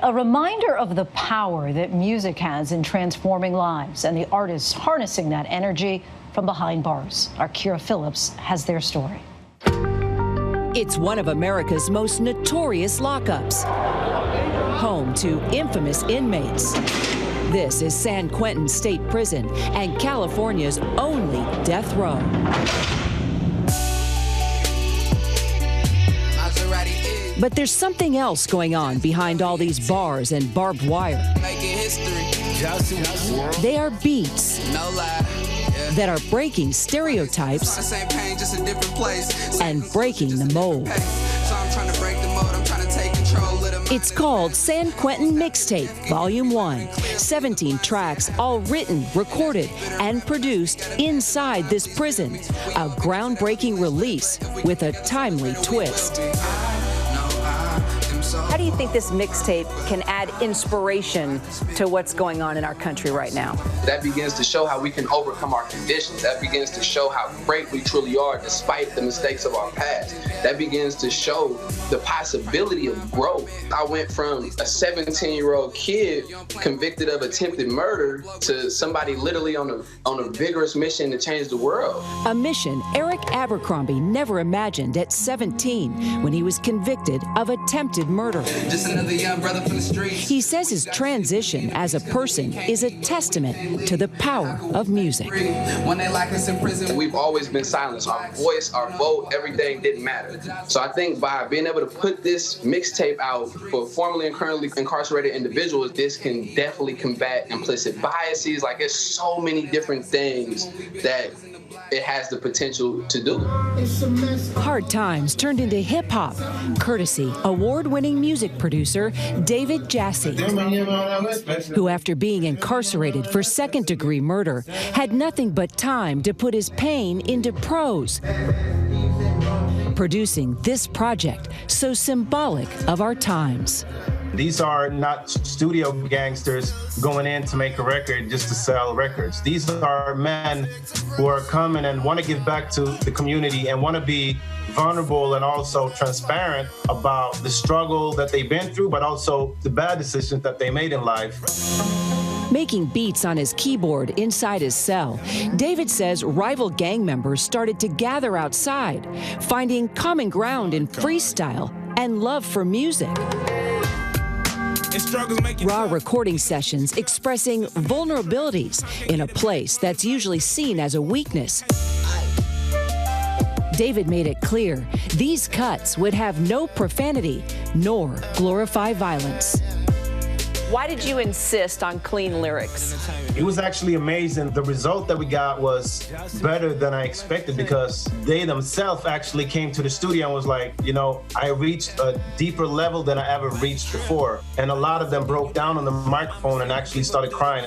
A reminder of the power that music has in transforming lives and the artists harnessing that energy from behind bars. Our Kyra Phillips has their story. It's one of America's most notorious lockups, home to infamous inmates. This is San Quentin State Prison and California's only death row. But there's something else going on behind all these bars and barbed wire. They are beats that are breaking stereotypes and breaking the mold. It's called San Quentin Mixtape, Volume 1. 17 tracks, all written, recorded, and produced inside this prison. A groundbreaking release with a timely twist. How do you think this mixtape can add inspiration to what's going on in our country right now? That begins to show how we can overcome our conditions. That begins to show how great we truly are despite the mistakes of our past. That begins to show the possibility of growth. I went from a 17-year-old kid convicted of attempted murder to somebody literally on a vigorous mission to change the world. A mission Eric Abercrombie never imagined at 17 when he was convicted of attempted murder. Just another young brother from the streets. He says his transition as a person is a testament to the power of music. When they lock us in prison, we've always been silenced. Our voice, our vote, everything didn't matter. So I think by being able to put this mixtape out for formerly and currently incarcerated individuals, this can definitely combat implicit biases. Like, there's so many different things that it has the potential to do. Hard Times turned into hip-hop, courtesy award-winning music producer David Jassy, who after being incarcerated for second-degree murder, had nothing but time to put his pain into prose. Producing this project so symbolic of our times. These are not studio gangsters going in to make a record just to sell records. These are men who are coming and want to give back to the community and want to be vulnerable and also transparent about the struggle that they've been through, but also the bad decisions that they made in life. Making beats on his keyboard inside his cell, David says rival gang members started to gather outside, finding common ground in freestyle and love for music. Raw recording sessions expressing vulnerabilities in a place that's usually seen as a weakness. David made it clear these cuts would have no profanity nor glorify violence. Why did you insist on clean lyrics? It was actually amazing. The result that we got was better than I expected because they themselves actually came to the studio and was like, you know, I reached a deeper level than I ever reached before. And a lot of them broke down on the microphone and actually started crying.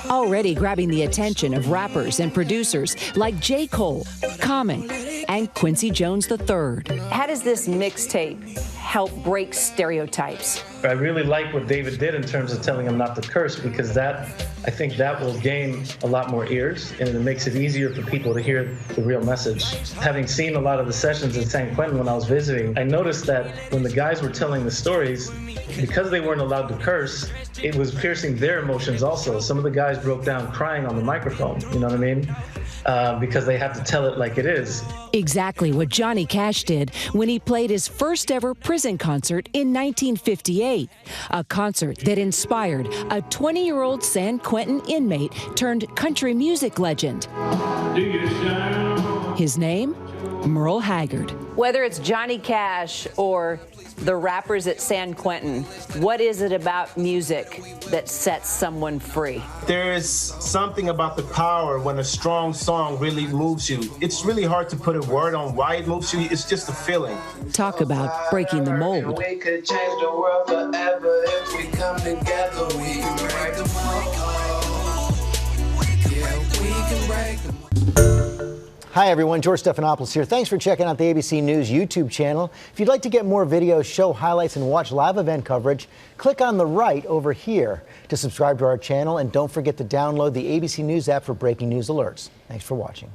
Already grabbing the attention of rappers and producers like J. Cole, Common, and Quincy Jones III. How does this mixtape help break stereotypes? I really like what David did in terms of telling him not to curse, because I think that will gain a lot more ears and it makes it easier for people to hear the real message. Having seen a lot of the sessions at San Quentin when I was visiting, I noticed that when the guys were telling the stories, because they weren't allowed to curse, it was piercing their emotions also. Some of the guys broke down crying on the microphone, you know what I mean? Because they have to tell it like it is. Exactly what Johnny Cash did when he played his first ever prison concert in 1958. A concert that inspired a 20-year-old San Quentin inmate turned country music legend. His name? Merle Haggard. Whether it's Johnny Cash or the rappers at San Quentin, what is it about music that sets someone free? There is something about the power when a strong song really moves you. It's really hard to put a word on why it moves you. It's just a feeling. Talk about breaking the mold. We could change the world forever if we come together. We can break the mold. Yeah, we can break the mold. Hi everyone, George Stephanopoulos here. Thanks for checking out the ABC News YouTube channel. If you'd like to get more videos, show highlights, and watch live event coverage, click on the right over here to subscribe to our channel, and don't forget to download the ABC News app for breaking news alerts. Thanks for watching.